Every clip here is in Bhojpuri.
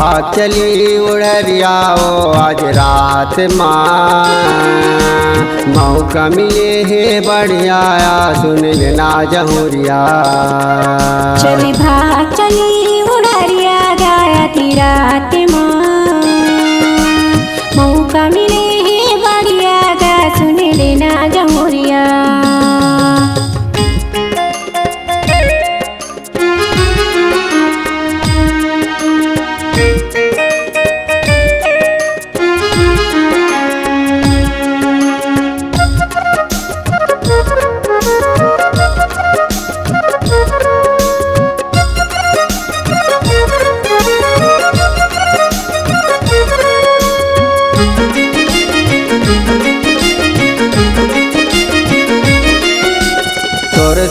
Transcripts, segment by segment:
भाग चली उड़रिया ओ आज रात माँ। मौका मिले है बढ़िया सुन लेना जहुरिया। चली भाग चली उड़रिया गाया थी रात माँ। मौका मिले है बढ़िया गा सुन लेना जहुरिया।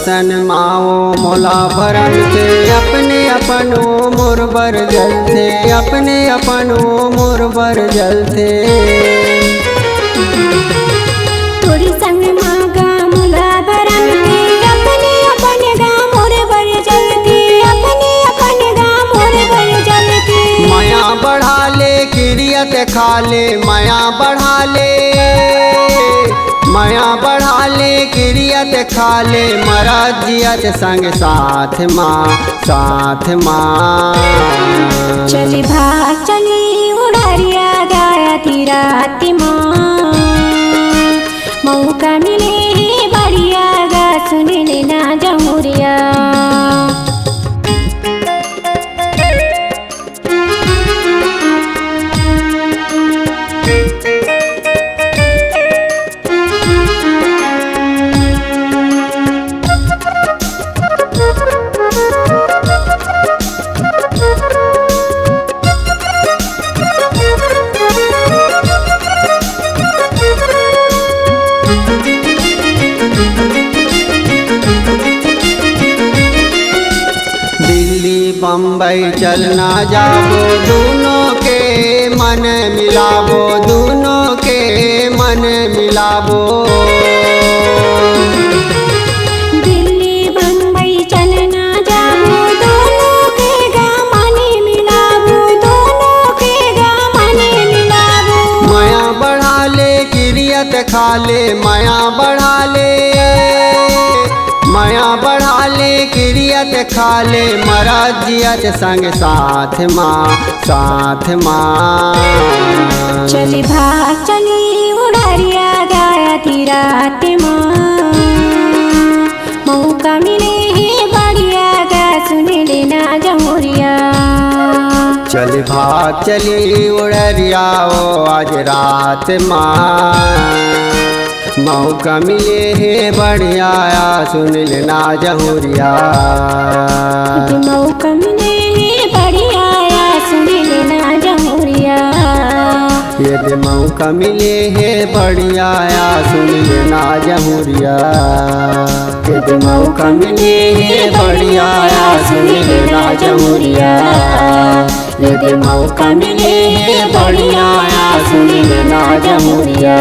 सन माओ मोला भरम थे अपने अपनो मोर बर जल थे। अपने अपनो मोर बर जल थे। तोरी संग मागा मोला भरम थे अपने अपने गा मोर बर जल थे। अपने अपने गा मोर बर जल थे। माया बढ़ा ले किरियत खा ले। माया बढ़ा ले माया बढ़ा ले किरियत खा ले। मरद जियत संग साथ माँ साथ माँ। चली भाग चली उड़रिया गाया थी रात माँ। मौका मिले है बढ़िया गा सुन लेना जहुरिया। बम्बई चलना जाबो दोनों के मन मिलाबो। दोनों के मन मिलाबो। दिल्ली बम्बई चलना जाबो दोनों के गा मन मिलाबो। दोनों के गा मन मिलाबो। माया बढ़ा ले किरियत खा ले। माया बढ़ा ले माया बढ़ा ले किरियत खा ले। मरद जियत संग साथ माँ साथ माँ। चली भाग चली उड़रिया गाया थी रात माँ। मौका मिले है बढ़िया गा सुन लेना जहुरिया। चल भाग चली उड़रिया ओ आज रात माँ। मौका मिले है बढ़िया सुन लेना जहुरिया। मौका मिले है बढ़िया सुन लेना जहुरिया। यदि मौका मिले है बढ़िया सुन लेना जहुरिया। यदि मौका मिले है बढ़िया सुन लेना जहुरिया। यदि मौका मिले है बढ़िया सुन लेना जहुरिया।